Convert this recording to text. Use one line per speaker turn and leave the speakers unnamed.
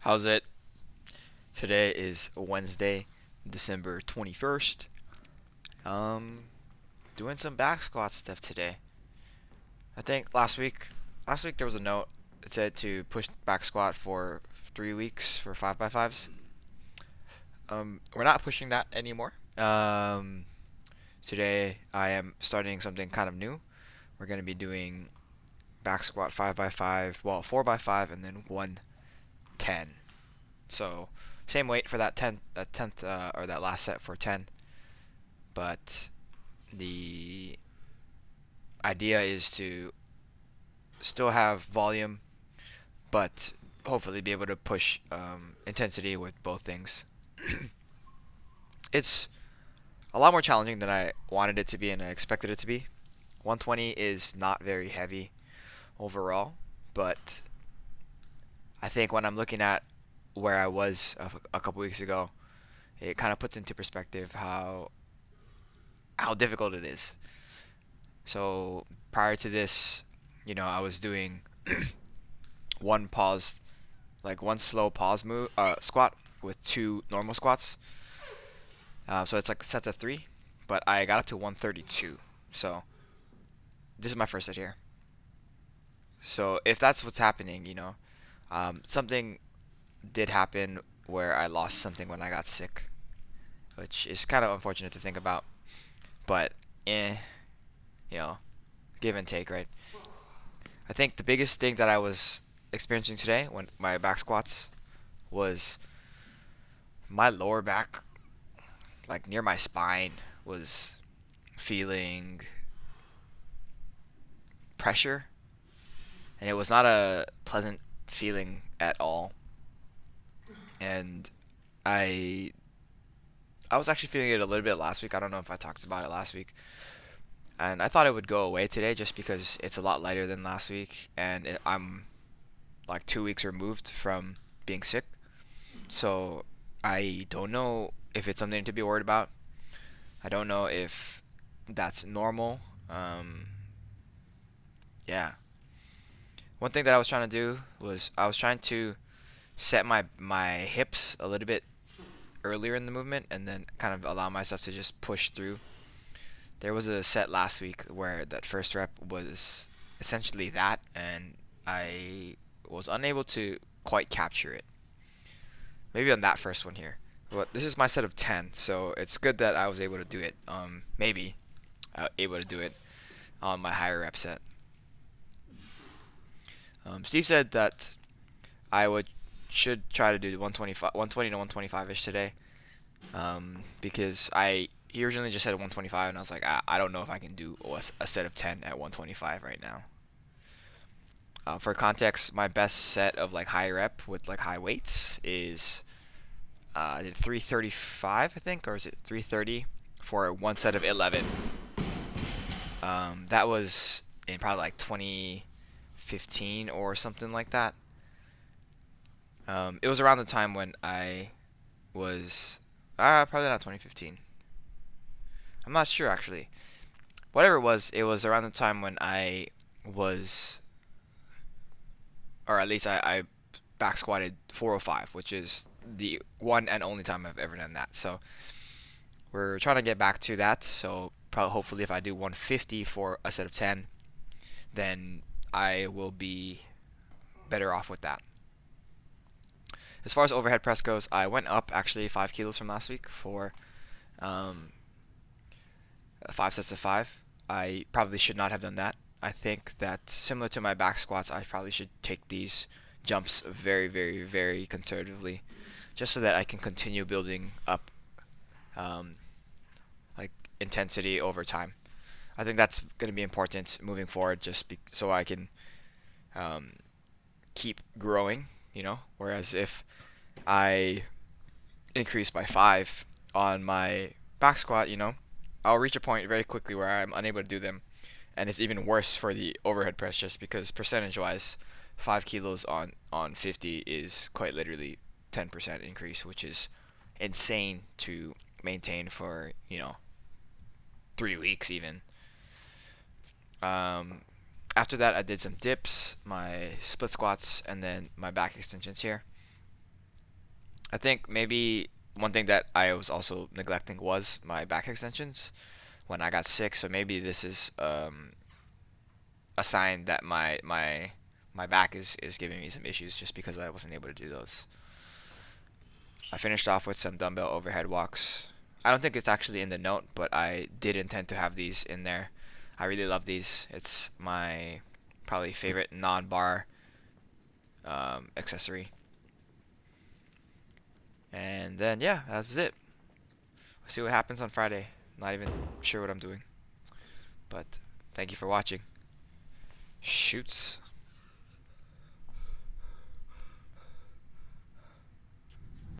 How's it? Today is Wednesday, December 21st. Um, doing some back squat stuff today. I think last week there was a note that said to push back squat for 3 weeks for 5x5s. We're not pushing that anymore. Today I am starting something kind of new. We're going to be doing back squat 5x5, well, 4x5, and then 110. So same weight for that tenth, or that last set for 10, but the idea is to still have volume, but hopefully be able to push intensity with both things. It's a lot more challenging than I wanted it to be and I expected it to be. 120 is not very heavy overall, but I think when I'm looking at where I was a couple weeks ago, it kind of puts into perspective how difficult it is. So prior to this, I was doing one pause, like one slow pause move, squat with two normal squats. So it's like sets of three, but I got up to 132. So this is my first set here. So if that's what's happening, something did happen where I lost something when I got sick, which is kind of unfortunate to think about. But you know, give and take, right? I think the biggest thing that I was experiencing today when my back squats was my lower back, like near my spine, was feeling pressure, and it was not a pleasant feeling at all. And I I was actually feeling it a little bit last week. I don't know if I talked about it last week. And I thought it would go away today just because it's a lot lighter than last week and I'm like 2 weeks removed from being sick. So I don't know if it's something to be worried about. I don't know if that's normal. Um, yeah. One thing that I was trying to do was I was trying to set my hips a little bit earlier in the movement and then kind of allow myself to just push through. There was a set last week where that first rep was essentially that, and I was unable to quite capture it. Maybe on that first one here. But this is my set of 10, so it's good that I was able to do it. Maybe able to do it on my higher rep set. Steve said that I would should try to do 125, 120 to 125 ish today. Because he originally just said 125, and I was like, I don't know if I can do a set of 10 at 125 right now. For context, my best set of like high rep with like high weights is I did 335, I think, or is it 330 for one set of 11. That was in probably like 2015 or something like that. It was around the time when I was probably not 2015. I'm not sure actually. Whatever it was around the time when I was, or at least I back squatted 405, which is the one and only time I've ever done that. So we're trying to get back to that. So probably hopefully if I do 150 for a set of 10, then I will be better off with that. As far as overhead press goes, I went up actually 5 kilos from last week for um, 5 sets of 5. I probably should not have done that. I think that similar to my back squats, I probably should take these jumps very, very, very conservatively, just so that I can continue building up um, like intensity over time. I think that's going to be important moving forward, so I can um, keep growing. Whereas if I increase by 5 on my back squat, I'll reach a point very quickly where I'm unable to do them, and it's even worse for the overhead press just because percentage-wise, 5 kilos on 50 is quite literally 10% increase, which is insane to maintain for 3 weeks even. Um, After that, I did some dips, my split squats, and then my back extensions here. I think maybe one thing that I was also neglecting was my back extensions when I got sick. So maybe this is a sign that my back is giving me some issues just because I wasn't able to do those. I finished off with some dumbbell overhead walks. I don't think it's actually in the note, but I did intend to have these in there. I really love these. It's my probably favorite non-bar accessory. And then yeah, that was it. We'll see what happens on Friday. Not even sure what I'm doing, but thank you for watching. Shoots.